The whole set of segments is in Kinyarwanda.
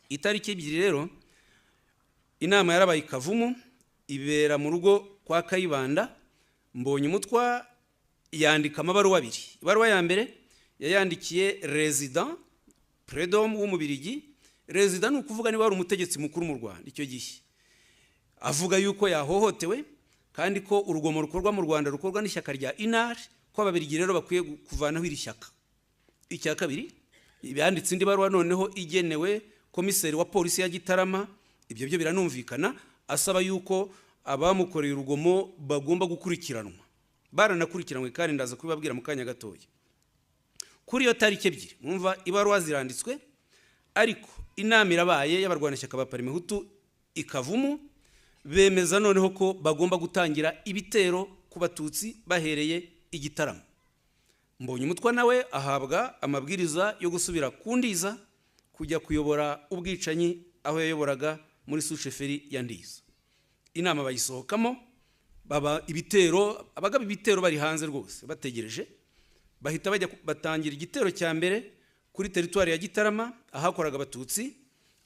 Itariki ebyiri rero inama yarabaye Kavumu, ibera mu rugo kwa Kayibanda. Mbonye umutwa yandika amabaruwa abiri. Ibaruwa ya mbere yayandikiye Resident Predom w'umubirigi. Resident ni ukuvuga niba ari umutegetsi mukuru mu Rwanda icyo gihe, avuga yuko yahohotewe kandi ko urugomo rukorwa mu Rwanda rukorwa n'ishyaka rya INAR, ko ababirigi rero bakwiye kuvanaho iri shyaka. Icya kabiri yanditse indi baruwa noneho igenewe komiseri wa polisi ya Gitarama. Ibyo byo biranumvikana, asaba yuko abamukoreye urugomo bagomba gukurikiranwa. Baranakurikiranwe kandi ndaza kubibabwira mu kanya gatoya. Kuri iyo tariki ebyiri mwumva ibaruwa ziranditswe, ariko inama irabaye y'abarwanashyaka ba Parmehutu ikavumu, bemeza noneho ko bagomba gutangira ibitero ku Batutsi bahereye Igitarama. Mbonye umutwa nawe ahabwa amabwiriza yo gusubira kundiza kujya kuyobora ubwicanyi aho yayoboraga muri susheferi ya Ndiza. Inama bayisohokamo, baba ibitero, abagaba ibitero bari hanze rwose bategereje. Bahita bajya batangira igitero cya mbere kuri teritwari ya Gitarama ahakoraga Abatutsi,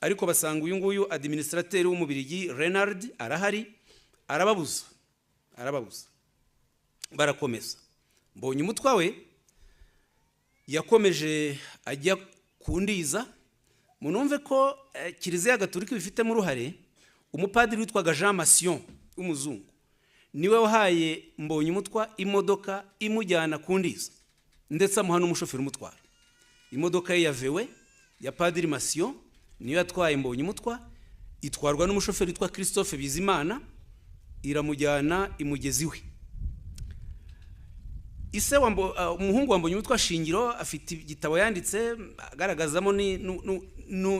ariko basanga uyu nguyu administrateur w'umubirigi Renard arahari, arababuza. Barakomeza. Mbonye umutwa we yakomeje ajya kundiza. Munumve ko Kiliziya Gatolika bifitemo uruhare. Umupadiri witwaga Jean Massion w'umuzungu niwe wahaye Mbonye umutwa imodoka imujyana kundiza, ndetse amuha n'umushoferi umutwara. Imodoka ye yavewe ya Padiri Massion niyo yatwaye Mbonye umutwa, itwarwa n'umushoferi witwa Christophe Bizimana, iramujyana imugezi we. Ise umuhungu wa Mbonye umutwa Shingiro afite igitabo yanditse agaragazamo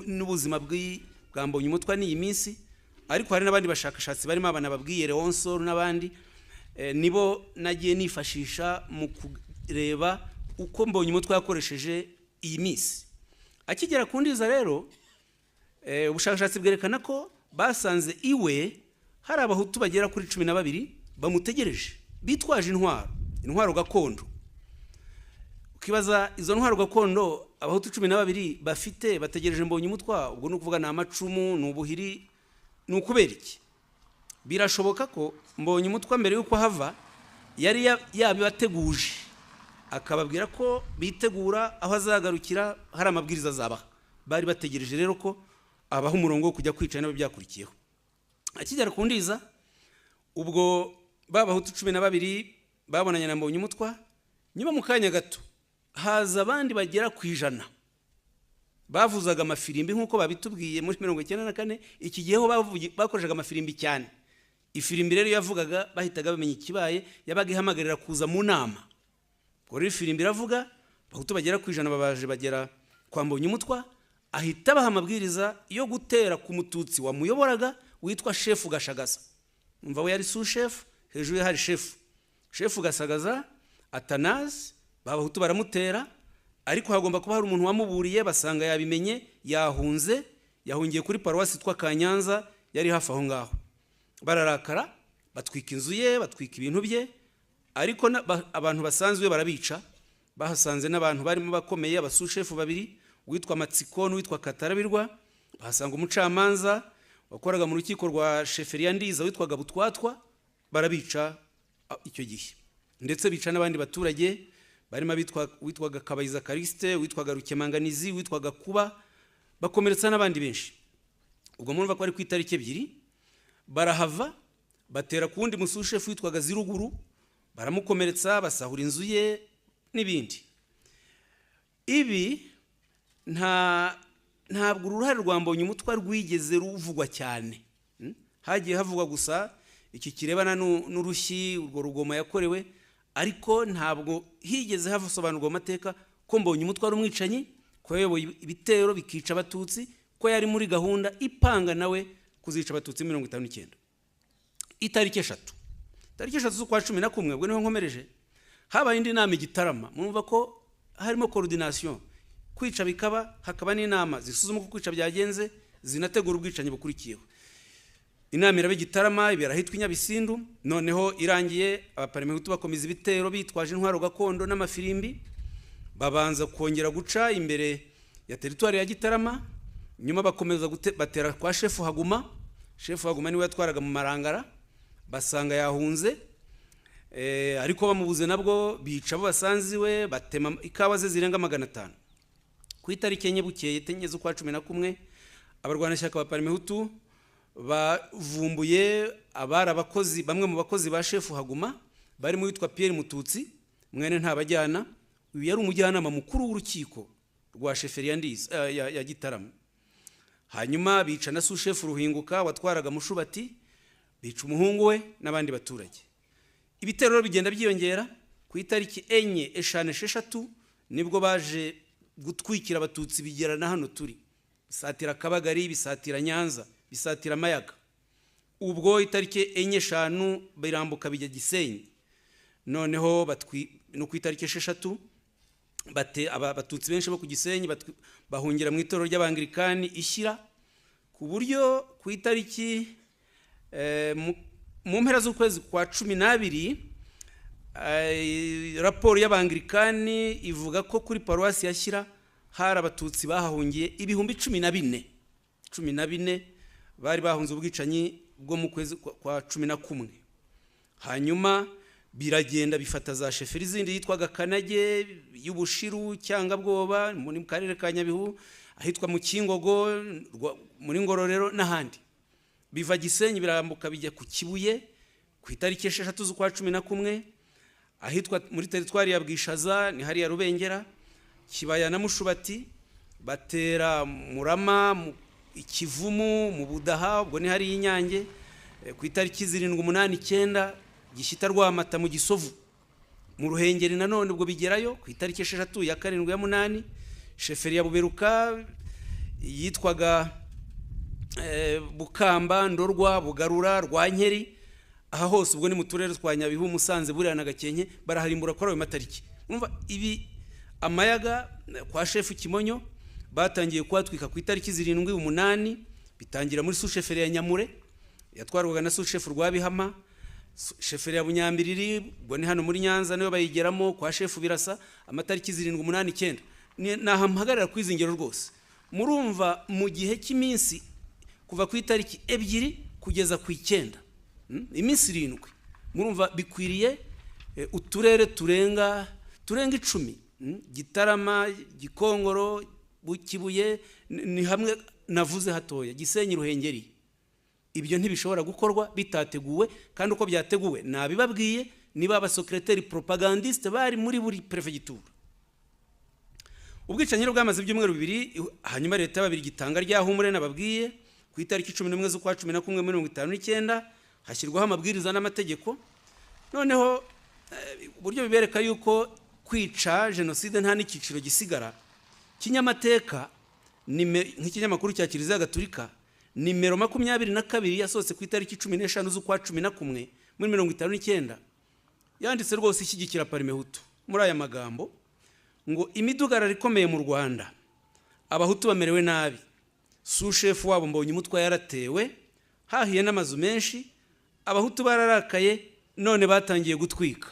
n'ubuzima bwa Mbonye umutwa n'iyi minsi, ariko hari n'abandi bashakashatsi barimo abana babwiye Leonso n'abandi, nibo nagiye nifashisha mu kureba uko Mbonye umutwa yakoresheje iyi minsi. Akigera kundiza rero, ubushakashatsi bwerekana ko basanze iwe hari Abahutu bagera kuri 12 bamutegereje bitwaje intwaro gakondo. Ukibaza izo ntwaro gakondo Abahutu 12 bafite bategereje Mbonye umutwa, ubwo nukuvuga na amacumu n'ubuhiri n'ukubera iki? Birashoboka ko Mbonye umutwa mbere yuko hava yari yabibateguje, akababwira ko bitegura aho azagarukira hari amabwiriza azabaha. Bari bategereje rero ko abaho umurongo wo kujya kwica nabo byakurikiyeho. Akigera kundiza, ubwo b'Abahutu 12 babonanye na Mbonye umutwa, nyuma mu kanya gato haza abandi bagera ku 100 bavuzaga amafirimbi nk'uko babitubwiye muri 1994. Iki gihe ho bakoreshaga amafirimbi cyane. Ifirimbi rero yavugaga bahitaga bamenya ikibaye, yabaga ihamagarira kuza mu nama. Kuri ifirimbi iravuga, Abahutu bagera ku 100 babaje bagera kwa Mbonye umutwa, ahita baha amabwiriza yo gutera ku Mututsi wamuyoboraga witwa Chef Gashagaza. Umva we yari sous chef, hejuru ye hari Chef Gasagaza Athanase. Abahutu baramutera, ariko hagomba kuba hari umuntu wamuburiye, basanga yabimenye, yahungiye kuri paruwasi twa Kanyanza yari hafi aho ngaho. Bararakara, batwika inzu ye, batwika ibintu bye, ariko abantu basanzwe barabica. Bahasanze n'abantu barimo bakomeye, abasushefu 2 witwa Matsiko n'uwitwa Katarabirwa. Bahasanga umucamanza wakoraga mu rukiko rwa Sheferi ya Ndiza witwaga Butwatwa, barabica icyo gihe. Ndetse bica n'abandi baturage barimo witwaga Kabayiza Kariste, witwaga Rukemanganizi, witwaga Kuba, bakomeretsa n'abandi benshi. Ubwo murumva ko ari ku itariki ebyiri barahava, batera kundi musushefu witwaga Ziruguru, baramukomeretsa, basahura inzu ye n'ibindi. Ibi ntabwo uruhare rwa Mbonye umutwa rwigeze ruvugwa cyane. Hagiye havugwa gusa iki kirebana n'urushyi urwo rugomo yakorewe, ariko ntabwo higeze hasobanurwa amateka ko Mbonye umutwa ari umwicanyi, ko yayoboye ibitero bikica Abatutsi, ko yari muri gahunda ipanga nawe kuzica Abatutsi 59. Itariki 3 z'ukwa 11 ubwo niho nkomereje, habaye indi nama Igitarama. Mwumva ko harimo coordination, kwica bikaba, hakaba n'inama zisuzuma uko kwica byagenze, zinategura ubwicanyi bukurikiyeho. Inama irabe Gitarama, ibera hitwa Nyabisindu. Noneho irangiye, Abaparmehutu bakomeza ibitero bitwaje intwaro gakondo n'amafirimbi, babanza kongera guca imbere ya teritwari ya Gitarama. nyuma bakomeza batera kwa shefu Haguma. Shefu Haguma niwe yatwaraga mu Marangara, basanga yahunze, ariko bamubuze nabwo bica abo basanziwe, batema ikawa ze zirenga 500. Ku itariki enye bukeye tenye z'ukwa 11 abarwanashyaka ba Parmehutu bavumbuye abari abakozi, bamwe mu bakozi ba shefu Haguma barimo witwa Pierre Mututsi mwene Ntabajyana. Uyu yari umujyanama mukuru w'urukiko rwa sheferi ya Gitarama. Hanyuma bica na sushefu Ruhinguka watwaraga Mushubati, bica umuhungu we n'abandi baturage. Ibitero bigenda byiyongera. Ku itariki enye eshane esheshatu nibwo baje gutwikira abatutsi bigera na hano turi, bisatira Kabagari, bisatira Nyanza, bisatira Mayaga. Ubwo itariki enye eshanu birambuka bijya Gisenyi. Noneho no ku itariki esheshatu abatutsi benshi bo ku Gisenyi bahungira mu itorero ry'Abangirikani Ishyira, ku buryo ku itariki mu mpera z'ukwezi kwa 12 raporo y'Abangirikani ivuga ko kuri paruwasi ya Shyira hari abatutsi bahahungiye 14,000 bari bahunze ubwicanyi bwo mu kwezi kwa 11. Hanyuma biragenda bifata za sheferi zindi yitwaga Kanage, y'Ubushiru, Cyangabwoba mu karere ka Nyabihu, ahitwa mu Kingogo, muri Ngororero n'ahandi. Biva Gisenyi birambuka bijya ku Kibuye ku itariki 6 z'ukwa 11, ahitwa muri teritwari ya Bwishaza ni hari ya Rubengera, Kibaya na Mushubati, batera Murama, Ikivumu, mu Budaha, ubwo ni hari Inyange. Ku itariki 7, 8, 9 Gishyita Rwamata mu Gisovu, mu Ruhengeri nanone ubwo bigerayo ku itariki 6 ya 7 ya 8, sheferi ya Buberuka yitwaga Bukamba, Ndorwa, Bugarura, Rwankeri, aha hose ubwo ni mu turere twa Nyabihu, Musanze, Burera na Gakenke, baraharimbura kuri ayo matariki. Urumva ibi Amayaga kwa shefu Kimonyo batangiye kwatwika ku itariki 7, 8, bitangira muri susheferi ya Nyamure yatwarwaga na sushefu Rwabihama, sheferi ya Bunyambiriri ubwo ni hano muri Nyanza niyo bayigeramo kwa shefu Birasa, amatariki 7, 8, 9. Nahampagarira kwiza ingero rwose. Murumva mu gihe cy'iminsi kuva ku itariki 2 kugeza ku 9, iminsi 7, murumva bikwiriye uturere turenga 10, Gitarama, Gikongoro, Bukibuye, ni hamwe navuze hatoya, Gisenyi, Ruhengeri. Ibyo ntibishobora gukorwa bitateguwe, kandi uko byateguwe nabibabwiye, niba abasecrétaire propagandiste bari muri buri prefecture. Ubwicanyiro bwamaze ibyumweru 2, hanyuma leta y'ababiri gitanga rya humure nababwiye ku itariki 11 z'ukwa 11 muri 1959 hashyirwaho amabwiriza n'amategeko. Noneho uburyo bibereka yuko kwica genocide nta n'ikiciro gisigara. Kinyamateka nk'ikinyamakuru cya Kiliziya Gatolika nimero 22 yasohotse ku itariki 15 z'ukwa 11 muri 1959 yanditse rwose ishyigikira Parmehutu muri aya magambo ngo imidugararo ikomeye mu Rwanda, abahutu bamerewe nabi, sushefu wabo Mbonyumutwa yaratewe, hahiye n'amazu menshi, abahutu bararakaye, none batangiye gutwika.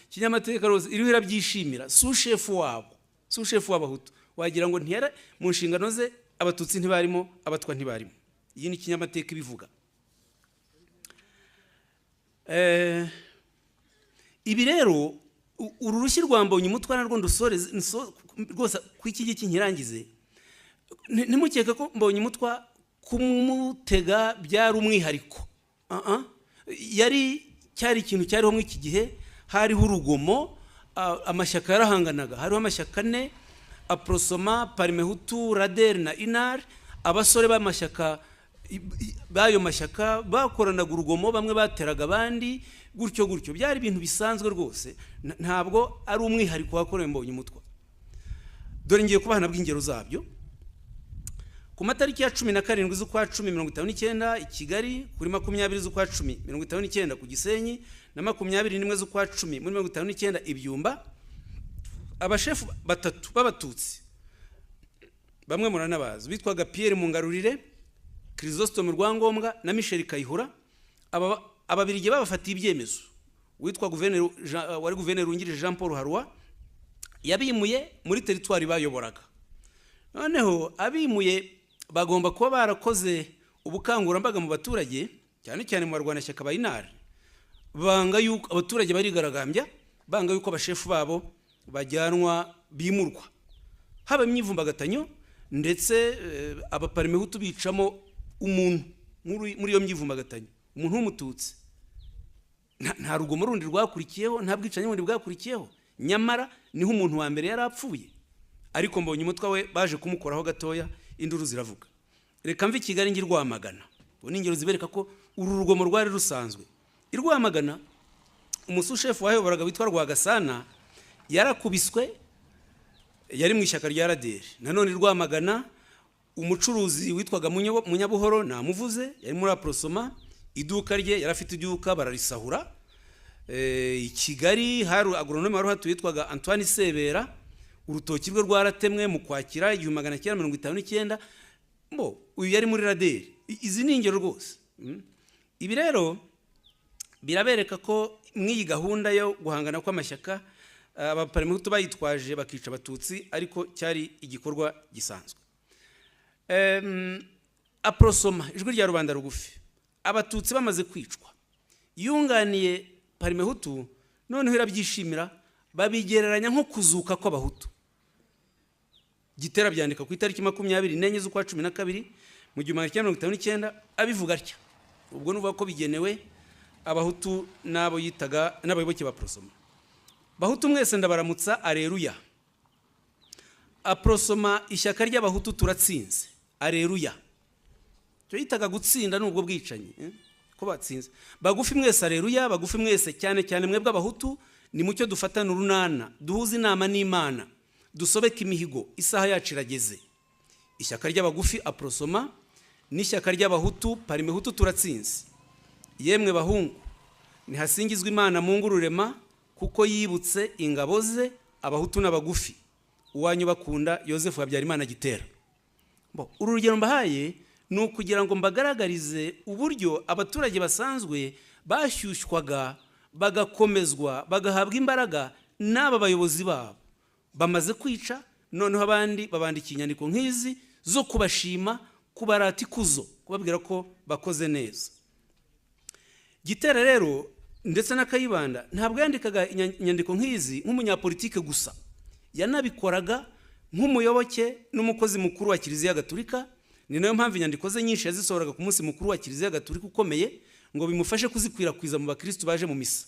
Kinyamateka rose iriho irabyishimira sushefu w'abahutu, wagira ngo ntiyara mu nshingano ze, abatutsi ntibarimo, abatwa ntibarimo. Iyi ni Kinyamateka ibivuga. Ibi rero ururushyi rwa Mbonyumutwa narwo ndusoreze rwose kw'iki giki nkirangize. Nimukeka ko Mbonyumutwa kumutega byari umwihariko. Cyari ikintu cyariho mu iki gihe, hariho urugomo, amashyaka yarahanganaga, hariho amashyaka 4, Aprosoma, Parmehutu, Rader na Inar. Abasore b'amashyaka bayo mashyaka bakoranaga urugomo, bamwe bateraga abandi, gutyo gutyo. Byari ibintu bisanzwe rwose, ntabwo ari umwihariko wakorewe Mbonyumutwa. Dore ngiye kubahana bw'ingero zabyo. Ku matariki ya 17 z'ukwa 10 1959 i Kigali, kuri 20 z'ukwa 10 1959 ku Gisenyi, na 21 z'ukwa 10 muri 1959 i Byumba, abashefu 3 b'abatutsi bamwe muranabazi bitwaga Pierre Mungarurire, Chrysostome Rwangombwa na Michel Kayihura. Ababirigi babafatiye ibyemezo, witwa wari guverineri wungirije Jean Paul Harwa yabimuye muri teritwari bayoboraga. noneho abimuye bagomba kuba barakoze ubukangurambaga mu baturage, cyane cyane mu barwanashyaka ba inari, banga yuko abaturage barigaragambya, banga yuko abashefu babo bajyanwa bimurwa, haba imyivumbagatanyo, ndetse abaparimehutu bicamo umuntu muri iyo myivumbagatanyo, umuntu w'umututsi. Nta rugomo rundi rwakurikiyeho, nta bwicanyi bundi bwakurikiyeho, nyamara niho umuntu wa mbere yari apfuye. Ariko mbonye umutwe we baje kumukoraho gatoya, induru ziravuga. Reka mve Kigali ngi Rwamagana, ubu ni ingero zibereka ko uru rugomo rwari rusanzwe. I Rwamagana umusushefu wayoboraga witwa Rwagasana yarakubiswe, yari mu ishyaka rya RDR. Nanone Rwamagana umucuruzi witwaga Munyabuhoro namuvuze, yari muri Aprosoma, iduka rye yarafite iduka bararisahura. I Kigali hari agronome wari hatuye witwaga Antoine Sebera, urutoki rwe rwaratemwe mu Kwakira 1959. Uyu yari muri RDR. Izi ni ingero rwose. Ibi rero birabereka ko mw'iyi gahunda yo guhangana kw'amashyaka abaparimehutu bayitwaje bakica abatutsi, ariko cyari igikorwa gisanzwe. Aprosoma, ijwi rya rubanda rugufi, abatutsi bamaze kwicwa, yunganiye parimehutu, noneho irabyishimira, babigereranya nko kuzuka kw'abahutu. Gitera byandika ku itariki 24 z'ukwa 12 mu 1959 abivuga atya. Ubwo nuvuga ko bigenewe abahutu nabo yitaga n'abayoboke ba Aprosoma. Bahutu mwese ndabaramutsa, aleluya. Aprosoma ishyaka ry'abahutu turatsinze, aleluya. Cyo yitaga gutsinda nubwo bwicanyi, ko batsinze. Bagufi mwese aleluya, bagufi mwese cyane cyane mwebwe abahutu, ni mucyo dufatana urunana, duhuza inama n'Imana, dusobeka imihigo, isaha yacu irageze. Ishyaka ry'abagufi Aprosoma n'ishyaka ry'abahutu parimehutu turatsinze. Yemwe bahungu, nihasingizwe Imana Mungu rurema, kuko yibutse ingabo ze abahutu n'abagufi. Uwanyu bakunda Yosefu Habyarimana Gitera. Uru rugero mbahaye ni ukugira ngo mbagaragarize uburyo abaturage basanzwe bashyushywaga, bagakomezwa, bagahabwa imbaraga n'aba bayobozi babo. Bamaze kwica, noneho abandi babandikiye inyandiko nk'izi zo kubashima, kubarata ikuzo, kubabwira ko bakoze neza. Gitera rero ndetse na Kayibanda ntabwo yandikaga inyandiko nk'izi nk'umunyapolitike gusa, yanabikoraga nk'umuyoboke n'umukozi mukuru wa Kiliziya Gatolika. Ni nayo mpamvu inyandiko ze nyinshi yazisohoraga ku munsi mukuru wa Kiliziya Gatolika ukomeye, ngo bimufashe kuzikwirakwiza mu bakristo baje mu misa.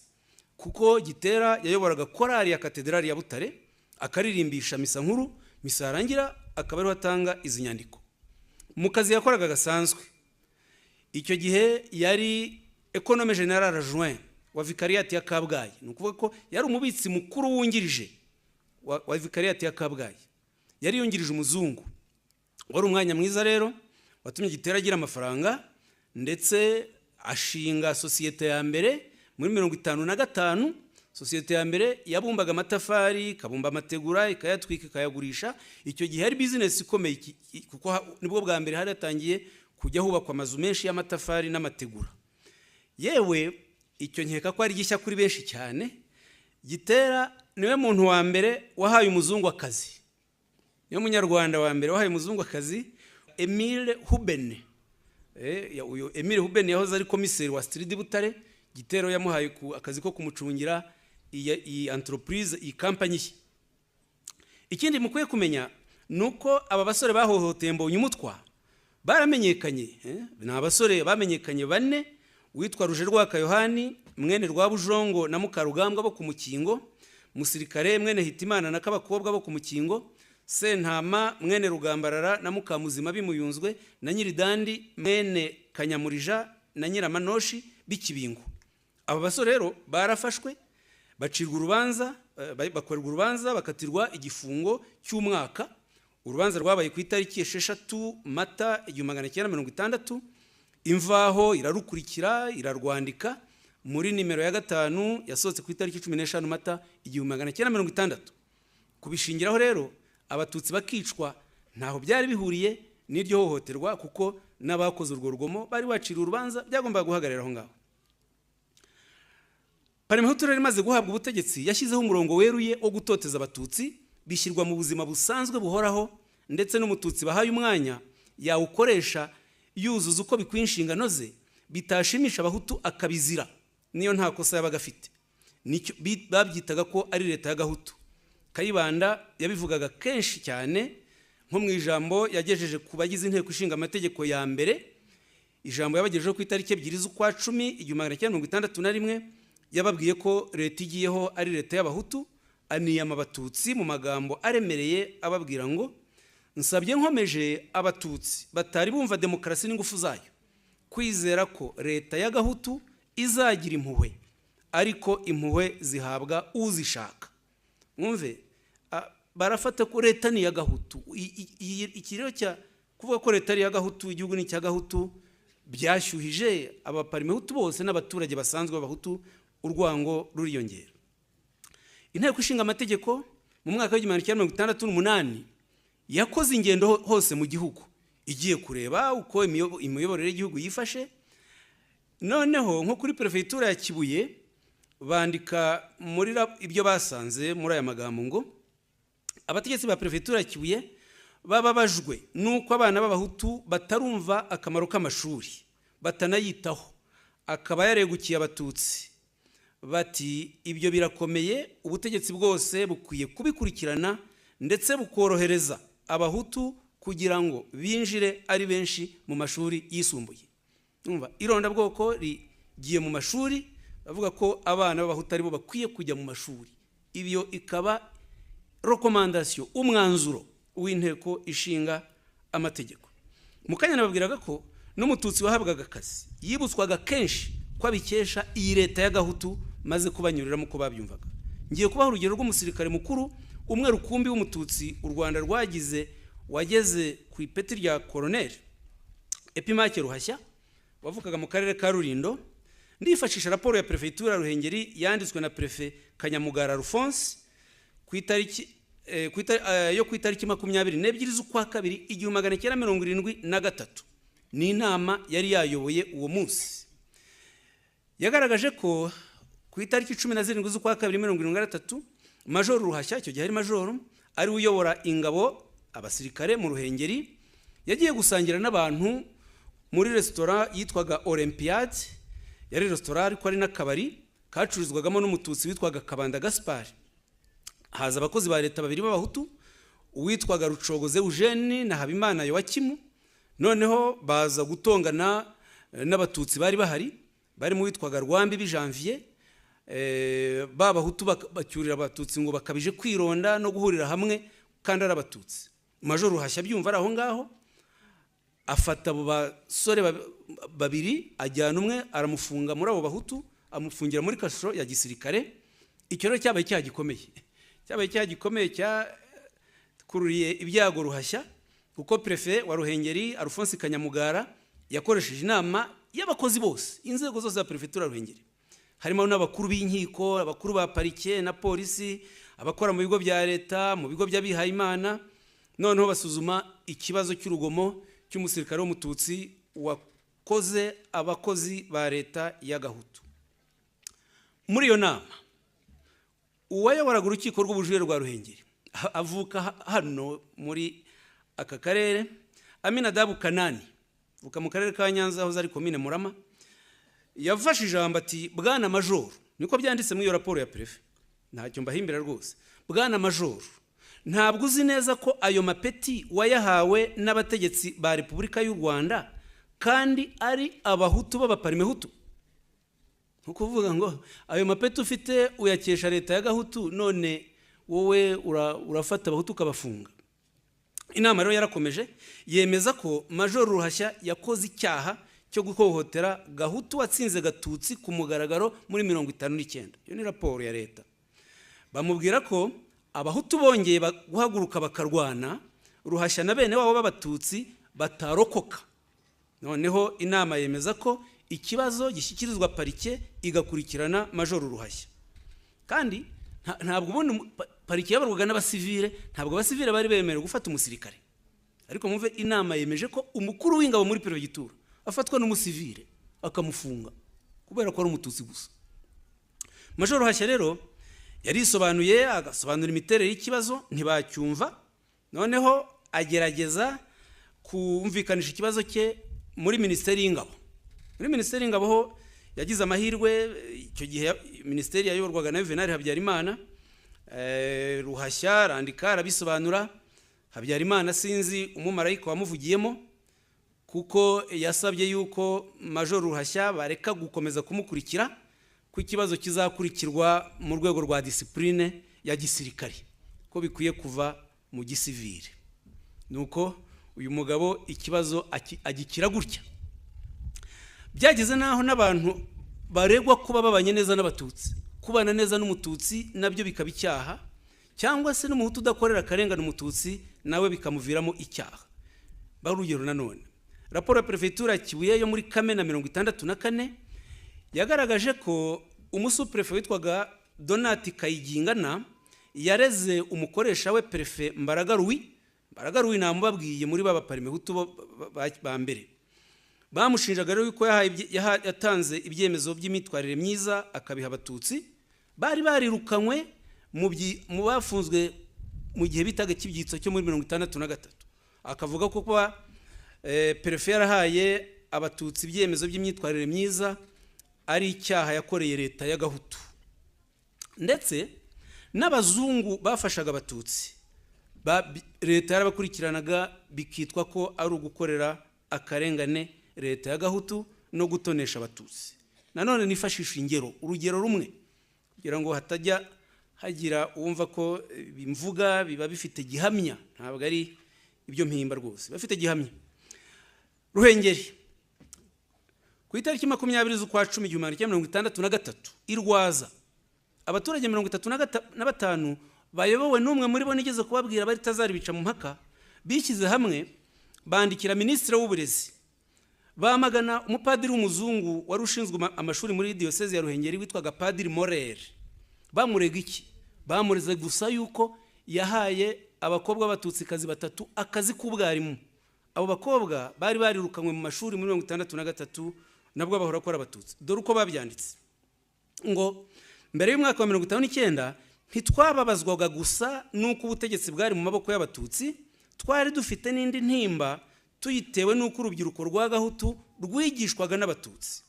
Kuko Gitera yayoboraga korali ya Katedrali ya Butare, akaririmbisha misa nkuru, misa yarangira akaba ariho atanga izi nyandiko. Mu kazi yakoraga gasanzwe, icyo gihe yari ekonome general adjoint wa Vicariat ya Kabgayi. Ni ukuvuga ko yari umubitsi mukuru wungirije wa Vicariat ya Kabgayi. Yari yungirije umuzungu. Wari umwanya mwiza rero watumye Gitera agira amafaranga, ndetse ashinga sosiyete ya mbere muri 1955. Sosiyete ya mbere yabumbaga amatafari, kabumba amategura, ikayatwika, ikayagurisha. Icyo gihe hari business ikomeye, kuko nibwo bwa mbere hari yatangiye kujya hubakwa amazu menshi y'amatafari n'amategura. Yewe icyo nkeka ko ari gishya kuri benshi cyane. Gitera niwe muntu wa mbere wahaye umuzungu akazi, niyo munyarwanda wa mbere wahaye umuzungu akazi, Emile Hubene. Uyo Emile Hubene yahoze ari komiseri wa Stridi Butare. Gitera yamuhaye akazi ko kumucungira iyi entreprise, iyi company. Ikindi mukwiye kumenya nuko aba basore bahohoteye Mbonyumutwa baramenyekanye. Ni abasore bamenyekanye bane, witwa Ruje Rwaka Yohani mwene Rwabujongo na Mukarugambwa bo ku Mukingo, Musirikare mwene Hitimana na Kabakobwa bo ku Mukingo, Sentama mwene Rugambarara na Mukamuzima bimuyunzwe, na Nyiridandi mwene Kanyamurija na Nyiramanoshi b'Ikibingo. Aba basore rero barafashwe, bacirwa urubanza, bakorerwa urubanza, bakatirwa igifungo cy'umwaka. Urubanza rwabaye ku itariki 6 Mata 1960. Imvaho irarukurikira, irarwandika muri nimero ya 5 yasohotse ku itariki 15 Mata 1960. Kubishingiraho rero abatutsi bakicwa ntaho byari bihuriye n'iryo hohoterwa, kuko n'abakoze urwo rugomo bari bacira urubanza, byagombaga guhagarara aho ngaho. Parimehutu rero imaze guhabwa ubutegetsi, yashyizeho umurongo weruye wo gutoteza abatutsi, bishyirwa mu buzima busanzwe buhoraho, ndetse n'umututsi bahaye umwanya yawukoresha yuzuza uko bikwiye inshingano ze bitashimisha abahutu akabizira, niyo nta kosa yabaga afite. Babyitaga ko ari leta y'agahutu. Kayibanda yabivugaga kenshi cyane, nko mu ijambo yagejeje ku bagize inteko ishinga amategeko ya mbere, ijambo yabagejejeho ku itariki 2 z'ukwa 10 1961, yababwiye ko leta igiyeho ari leta y'abahutu, aniyama abatutsi mu magambo aremereye ababwira ngo nsabye nkomeje abatutsi batari bumva demokarasi n'ingufu zayo kwizera ko leta y'agahutu izagira impuhwe, ariko impuhwe zihabwa uzishaka. Mwumve, barafata ko leta ni y'agahutu. Ikirero cya kuvuga ko leta ari y'agahutu, igihugu ni cy'agahutu, byashyuhije abaparimehutu bose n'abaturage basanzwe b'abahutu, urwango ruriyongera. Inteko ishinga amategeko mu mwaka wa 1968 yakoze ingendo hose mu gihugu igiye kureba uko imiyoborere y'igihugu yifashe. Noneho nko kuri prefecture ya Kibuye bandika muri ibyo basanze muri aya magambo ngo abategetsi ba prefecture ya Kibuye bababajwe nuko abana b'abahutu batarumva akamaro k'amashuri, batanayitaho, akaba yaregukiye abatutsi. Bati ibyo birakomeye, ubutegetsi bwose bukwiye kubikurikirana ndetse bukorohereza abahutu kugira ngo binjire ari benshi mu mashuri yisumbuye. Umva, ironda bwoko rigiye mu mashuri, bavuga ko abana b'abahutu aribo bakwiye kujya mu mashuri. Ibyo ikaba recommandation, umwanzuro w'inteko ishinga amategeko. Mukanya nababwiraga ko n'umututsi wahabwaga akazi yibutswaga kenshi ko abikesha iyi leta y'agahutu, maze kubanyuriramo ko babyumvaga. Ngiye kubaha urugero rw'umusirikare mukuru umwe rukumbi w'umututsi u Rwanda rwagize, wageze ku ipeti rya colonel, Epimake Ruhashya, wavukaga mu karere ka Rulindo. Ndifashisha raporo ya prefecture ya Ruhengeri yanditswe na prefet Kanyamugara Alphonse ku itariki 22 z'ukwa 2 1973. Ni inama yari yayoboye uwo munsi. Yagaragaje ko ku itariki 17 z'ukwa 2 Major Ruhashya, icyo gihe ari major, ari uyobora ingabo abasirikare mu Ruhengeri, yagiye gusangira n'abantu muri restaurant yitwaga Olympiade. Yari restaurant ariko ari n'akabari kacururizwagamo n'umututsi witwaga Kabanda Gaspard. Haza abakozi ba leta babiri b'abahutu, uwitwaga Rucogoze Eugene na Habimana Yoakimu. Noneho baza gutongana n'abatutsi bari bahari, bari mu witwaga Rwambi Janvier. Babahutu bacyurira abatutsi ngo bakabije kwironda no guhurira hamwe kandi ari abatutsi. Major Ruhashya byumva ari aho ngaho, afata abo basore babiri, ajyana umwe aramufunga muri abo bahutu, amufungira muri kasho ya gisirikare. Icyo rero cyabaye cyagikomeye cyakururiye ibyago Ruhashya, kuko prefet wa Ruhengeri Alphonse Kanyamugara yakoresheje inama y'abakozi bose, inzego zose za prefecture ya Ruhengeri, harimo n'abakuru b'inkiko, abakuru ba parike na polisi, abakora mu bigo bya leta, mu bigo by'abihaye Imana. Noneho basuzuma ikibazo cy'urugomo cy'umusirikare w'umututsi wakoze abakozi ba leta y'agahutu. Muri iyo nama uwayoboraga urukiko rw'ubujurire rwa Ruhengeri avuka hano muri aka karere, Aminadabu Kanani, vuka mu karere ka Nyanza aho zari komine Murama, yafashe ijambo ati bwana major, niko byanditse muri iyo raporo ya prefet, ntacyo mbahimbira rwose. Bwana major, ntabwo uzi neza ko ayo mapeti wayahawe n'abategetsi ba Repubulika y'u Rwanda kandi ari abahutu b'abaparimehutu? Ukuvuga ngo ayo mapeti ufite uyakesha leta y'agahutu, none wowe urafata abahutu ukabafunga. Inama rero yarakomeje yemeza ko Major Ruhashya yakoze icyaha cyo guhohotera gahutu watsinze gatutsi ku mugaragaro muri 59. Iyo ni raporo ya leta. Bamubwira ko abahutu bongeye guhaguruka bakarwana, Ruhashya na bene wabo b'abatutsi batarokoka. Noneho inama yemeza ko ikibazo gishyikirizwa parike igakurikirana Major Ruhashya. Kandi ntabwo ubundi parike yabarwaga n'abasivile, ntabwo abasivile bari bemerewe gufata umusirikare. Ariko mumve inama yemeje ko umukuru w'ingabo muri perefegitura afatwa n'umusivile akamufunga kubera ko ari umututsi gusa. Major Ruhashya rero yari isobanuye, agasobanura imiterere y'ikibazo, ntibacyumva. Noneho agerageza kumvikanisha ikibazo cye muri Minisiteri y'Ingabo. Muri Minisiteri y'Ingabo ho yagize amahirwe, icyo gihe minisiteri yayoborwaga na Juvenal Habyarimana. Ruhashya arandika arabisobanura. Habyarimana sinzi umumarayika wamuvugiyemo, kuko yasabye yuko Major Ruhashya bareka gukomeza kumukurikira, ko ikibazo kizakurikirwa mu rwego rwa discipline ya gisirikare, ko bikwiye kuva mu gisivile. Nuko uyu mugabo ikibazo agikira gutya. Byageze naho n'abantu baregwa kuba babanye neza n'abatutsi, kubana neza n'umututsi nabyo bikaba icyaha, cyangwa se n'umuhutu udakorera akarengane umututsi nawe bikamuviramo icyaha. Barugero nanone raporo ya Prefegitura Kibuye yo muri Kamena 64 yagaragaje ko umusuprefe witwaga Donati Kayigingana yareze umukoresha we Prefe Mbaragarui namubabwiye muri baba Parimehutu ba mbere. Bamushinjaga rero yuko yatanze ibyemezo by'imitwarire myiza akabiha abatutsi bari barirukanywe mu bafunzwe mu gihe bitaga kibyitso cyo muri 63. Akavuga ko kuba Prefe yarahaye abatutsi ibyemezo by'imyitwarire myiza ari icyaha yakoreye leta y'agahutu. Ndetse n'abazungu bafashaga abatutsi leta yarabakurikiranaga bikitwa ko ari ugukorera akarengane leta y'agahutu no gutonesha abatutsi. Nanone nifashisha urugero rumwe kugira ngo hatajya hagira uwumva ko bimvuga biba bifite gihamya, ntabwo ari ibyo mpimba rwose, bafite gihamya. Ruhengeri ku itariki 20 z'ukwa 10 1963 irwaza abaturage 35 bayobowe n'umwe muri bo nigeze kubabwira bari tazaribica mu mpaka, bishyize hamwe bandikira Minisitiri w'Uburezi, bamagana umupadiri w'umuzungu wari ushinzwe amashuri muri diocese ya Ruhengeri witwaga Padiri Morel. Bamurega iki? Bamureze gusa yuko yahaye abakobwa b'abatutsikazi 3 akazi k'ubwarimu. Abo bakobwa bari barirukanywe mu mashuri muri 63 nabwo bahora ko abatutsi. Dore uko babyanditse ngo mbere y'umwaka wa 59 ntitwababazwaga gusa nuko ubutegetsi bwari mu maboko y'abatutsi, twari dufite n'indi ntimba tuyitewe nuko urubyiruko rwa gahutu rwigishwaga n'abatutsi.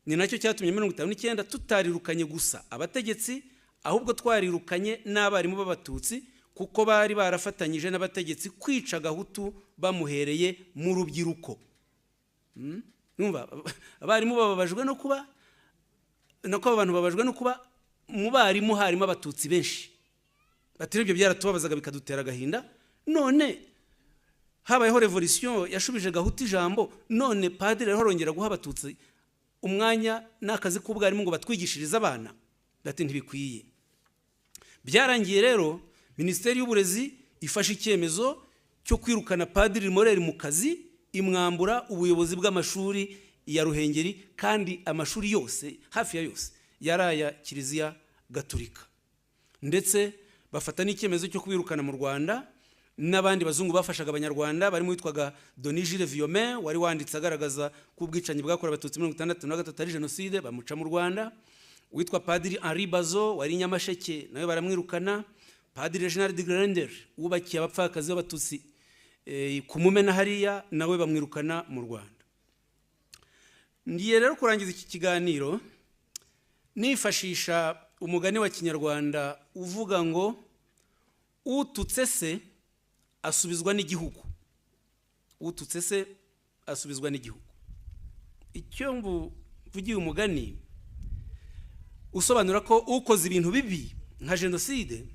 Ni nacyo cyatumye 59 tutarirukanye gusa abategetsi, ahubwo twarirukanye n'abarimu b'abatutsi, kuko bari barafatanyije n'abategetsi kwica gahutu bamuhereye mu rubyiruko. Numva abarimu bababajwe no kuba abantu babajwe no kuba mu barimu harimo abatutsi benshi. Batiri ibyo byaratubabazaga bikadutera agahinda. None habayeho revolution yashubije gahutu ijambo, none padiri arongera guha abatutsi umwanya n'akazi k'ubwarimu ngo batwigishirize abana. Bati ntibikwiye. Byarangiye rero Minisiteri y'Uburezi ifashe icyemezo cyo kwirukana Padiri Morel mu kazi, imwambura ubuyobozi bw'amashuri ya Ruhengeri, kandi amashuri yose hafi ya yose yaraya Kiliziya Gatolika. Ndetse bafata n'icyemezo cyo kwirukana mu Rwanda n'abandi bazungu bafashaga abanyarwanda barimo witwaga Denis Gilles Viomet wari wanditse agaragaza ko ubwicanyi bwakorewe abatutsi 63 ari jenoside, bamuca mu Rwanda. Witwa Padiri Henri Bazo wari Nyamasheke nawe baramwirukana. Padiri Reginald de Grandeur wubakiye abapfakazi b'abatutsi ku Mumena hariya nawe bamwirukana mu Rwanda. Ngiye rero kurangiza iki kiganiro nifashisha umugani wa Kinyarwanda uvuga ngo ututse se asubizwa n'igihugu. Ututse se asubizwa n'igihugu. Icyo mvugiye umugani usobanura ko ukoze ibintu bibi nka jenoside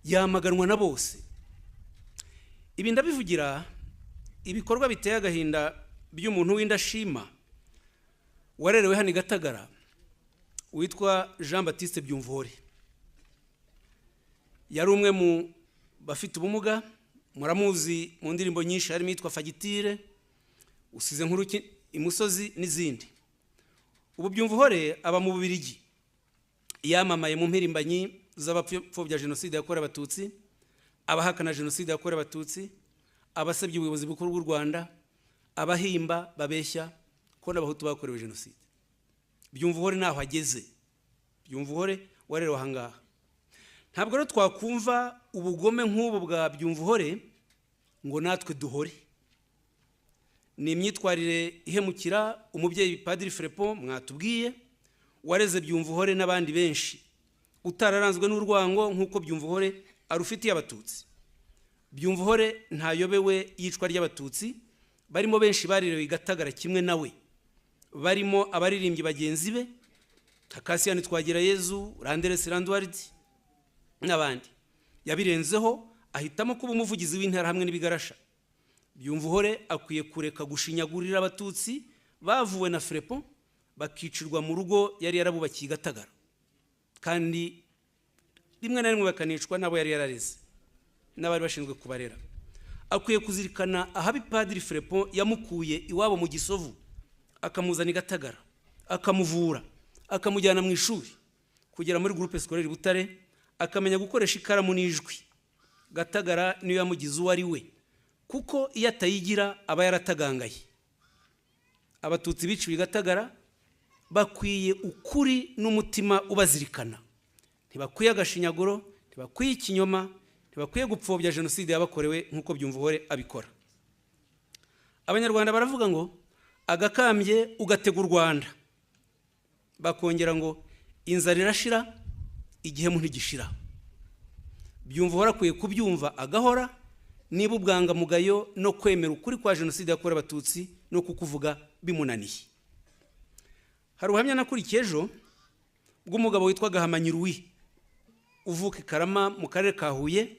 yamaganwa na bose. Ibi ndabivugira ibikorwa biteye agahinda by'umuntu w'indashima warerewe hano Gatagara witwa Jean Baptiste Byumvuhore. Yari umwe mu bafite ubumuga, muramuzi mu ndirimbo nyinshi harimo yitwa Fagitire, Usize nkuru imusozi n'izindi. Ubu Byumvuhore aba mu Bubiligi, yamamaye mu mpirimbanyi z'abapfobya jenoside yakorewe abatutsi, abahakana jenoside yakorewe abatutsi, abasabye ubuyobozi bukuru bw'u Rwanda, abahimba babeshya ko n'abahutu bakorewe jenoside. Byumvuhore naho ageze. Byumvuhore warerewe ahangaha. Ntabwo rero twakumva ubugome nk'ubu bwa Byumvuhore ngo natwe duhore. Ni imyitwarire ihemukira umubyeyi Padiri Frepon mwatubwiye, wareze Byumvuhore n'abandi benshi, utararanzwe n'urwango nk'uko Byumvuhore arufitiye Abatutsi. Byumvuhore ntayobewe yicwa ry'Abatutsi, barimo benshi barirewe Gatagara kimwe nawe, barimo abaririmbyi bagenzi be Cassian Twagirayezu, Randeresi Randward n'abandi. Yabirenzeho ahitamo kuba umuvugizi w'intara hamwe n'ibigarasha. Byumvuhore akwiye kureka gushinyagurira Abatutsi bavuwe na Frepon bakicirwa mu rugo yari yarabubakiye Gatagara, kandi rimwe na rimwe bakanicwa nabo yari yarareze n'abari bashinzwe kubarera. Akwiye kuzirikana ahabi Padiri Frepon yamukuye iwabo mu Gisovu, akamuzana i Gatagara, akamuvura, akamujyana mu ishuri kugera muri groupe scolaire Butare, akamenya gukoresha ikaramu n'ijwi. Gatagara niyo yamugize uwo ari we, kuko iyo atayigira aba yaratagangaye. Abatutsi biciwe Gatagara bakwiye ukuri n'umutima ubazirikana, ntibakwiye agashinyaguro, ntibakwiye ikinyoma, ntibakwiye gupfobya jenoside yabakorewe nk'uko Byumvuhore abikora. Abanyarwanda baravuga ngo agakambye ugatega u Rwanda, bakongera ngo inzara irashira igihemu ntigishira. Byumvuhore akwiye kubyumva agahora, niba ubwangamugayo no kwemera ukuri kwa jenoside yakorewe Abatutsi no kukuvuga bimunaniye. Hari ubuhamya nakurikiye ejo bw'umugabo witwa Gahamanyi Louis, uvuka i Karama mu karere ka Huye,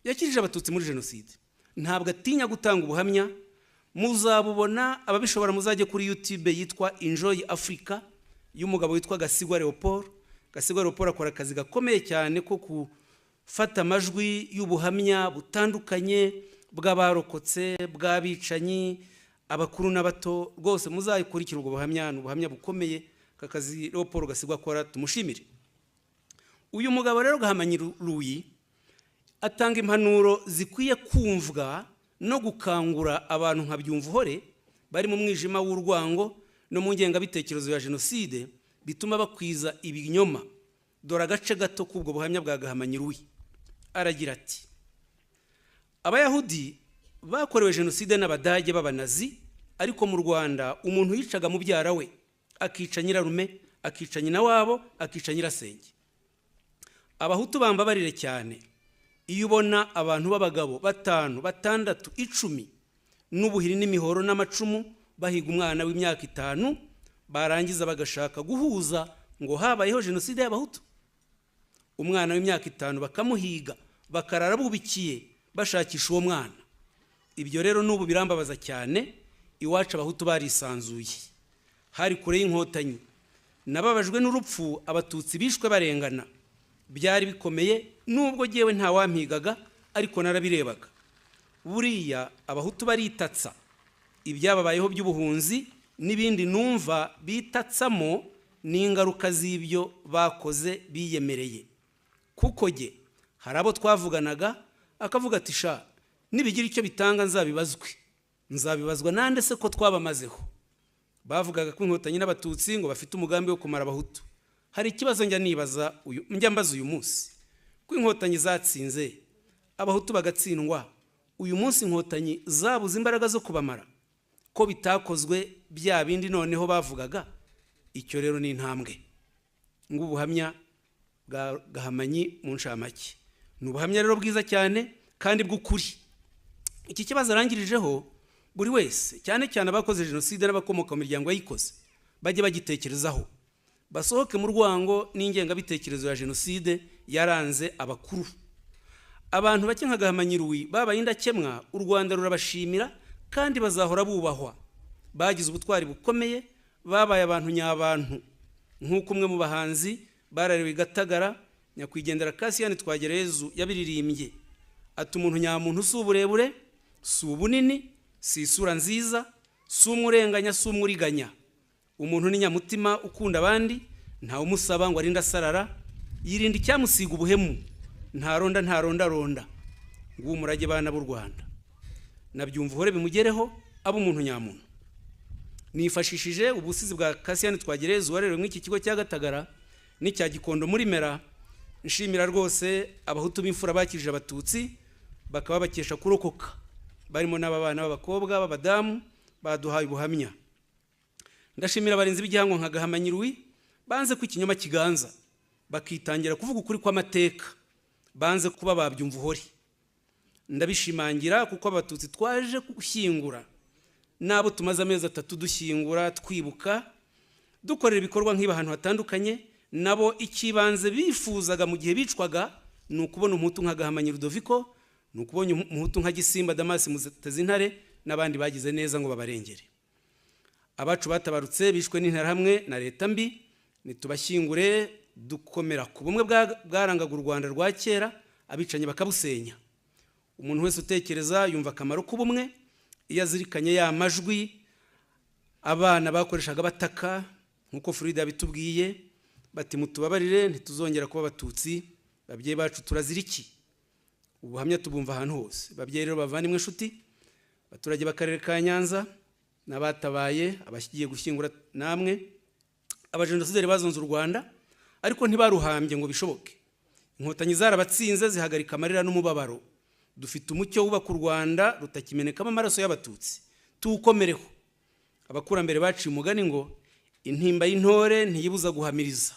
yakirije Abatutsi muri jenoside. Ntabwo atinya gutanga ubuhamya, muzabubona ababishobora muzajye kuri YouTube yitwa Enjoy Africa y'umugabo witwa Gasigwa Leopold. Gasigwa Leopold akora akazi gakomeye cyane ko gufata amajwi y'ubuhamya butandukanye bw'abarokotse, bw'abicanyi, abakuru n'abato. Rwose muzayikurikira ubwo buhamya, n'ubuhamya bukomeye kakazi Leopold Gasigwa akora, tumushimire. Uyu mugabo rero Gahamanyi Louis atanga impanuro zikwiye kumvwa no gukangura abantu nka Byumvuhore bari mu mwijima w'urwango no mu ngengabitekerezo ya jenoside, bituma bakwiza ibinyoma. Dore agace gato k'ubwo buhamya bwa Gahamanyi Louis. Aragira ati: Abayahudi bakorewe jenoside n'Abadage b'Abanazi, ariko mu Rwanda umuntu yicaga mubyara we, akica nyirarume, akica nyina wabo, akica nyirasenge. Abahutu bambabarire cyane iyo ubona abantu b'abagabo 5, 6, 10 n'ubuhiri n'imihoro n'amacumu bahiga umwana w'imyaka 5, barangiza bagashaka guhuza ngo habayeho jenoside y'Abahutu. Umwana w'imyaka 5 bakamuhiga, bakarara bubikiye bashakisha uwo mwana. Ibyo rero n'ubu birambabaza cyane. Iwacu Abahutu barisanzuye, hari kure y'inkotanyi. Nababajwe n'urupfu Abatutsi bishwe barengana, byari bikomeye, nubwo jewe nta wampigaga ariko narabirebaga. Buriya Abahutu baritatsa ibyababayeho by'ubuhunzi n'ibindi numva bitatsamo n'ingaruka z'ibyo bakoze biyemereye. Kuko je hari abo twavuganaga akavuga ati sha nibigira icyo bitanga nzabibazwa nande se ko twabamazeho. Bavugaga ko inkotanyi n'Abatutsi ngo bafite umugambi wo kumara Abahutu. Hari ikibazo njya mbaza uyu munsi, ko inkotanyi zatsinze Abahutu bagatsindwa, uyu munsi inkotanyi zabuze imbaraga zo kubamara, ko bitakozwe bya bindi noneho bavugaga. Icyo rero ni intambwe. Ngubuhamya bwa Gahamanyi mu nshamake, n'ubuhamya rero bwiza cyane kandi bw'ukuri. Iki kibazo arangirijeho buri wese, cyane cyane abakoze jenoside n'abakomoka mu miryango yayikoze, bajye bagitekerezaho, basohoke mu rwango n'ingengabitekerezo ya jenoside yaranze abakuru. Abantu bake nka Gahamanyi Louis babaye indakemwa, u Rwanda rurabashimira kandi bazahora bubahwa. Bagize ubutwari bukomeye, babaye abantu nyabantu, nk'uko umwe mu bahanzi bararewe Gatagara, nyakwigendera Cassian Twagirayezu yabiririmbye ati: umuntu nyamuntu si uburebure, si ubunini, si isura nziza, si umurenganya, si umuriganya. Umuntu ni nyamutima ukunda abandi, nta umusaba ngo arinda sarara, yirinda icyamusiga ubuhemu, ntaronda. Nguwo umurage bana b'u Rwanda. Na Byumvuhore bimugereho abo umuntu nyamuntu. Nifashishije ubusizi bwa Cassian Twagirayezu warerewe mw'iki kigo cya Gatagara n'icya Gikondo muri Mera, nshimira rwose Abahutu b'imfura bakirije Abatutsi bakaba bakesha kurokoka. barimo n'abana b'abakobwa b'abadamu baduhaye ubuhamya. Ndashimira abarinzi b'igihango nka Gahamanyirwi banze ko ikinyoma kiganza bakitangira kuvuga ukuri kw'amateka, banze kuba babyumva uhori. Ndabishimangira kuko abatutsi twaje gushyingura nabo tumaze amezi 3 dushyingura twibuka dukorera ibikorwa nk'iba ahantu hatandukanye, nabo ikibanze bifuzaga mu gihe bicwaga ni ukubona umuhutu nka Gahamanyi Rudoviko, ni ukubona umuhutu nka Gisimba Damas Mutezintare n'abandi bagize neza ngo babarengere. Abacu batabarutse bishwe n'interahamwe na leta mbi, nitubashyingure dukomera ku bumwe bwarangaga u Rwanda rwa kera, abicanye bakabusenya. Umuntu wese utekereza yumva akamaro k'ubumwe iyo azirikanye ya majwi abana bakoreshaga bataka nkuko Frida bitubwiye bati mutubabarire ntituzongera kuba abatutsi, babyeyi bacu turaziriki. Ubuhamya tubumva ahantu hose. Babyeyi rero bavandimwe inshuti, baturage b'akarere ka Nyanza n'abatabaye, abashyigiye gushyingura namwe, abajenosideri bazonze u Rwanda ariko ntibaruhambye ngo bishoboke. Inkotanyi zarabatsinze zihagarika amarira n'umubabaro. Dufite umucyo wubaka u Rwanda rutakimenekamo amaraso y'abatutsi, tuwukomereho. Abakurambere baciye umugani ngo intimba y'intore ntiyibuza guhamiriza.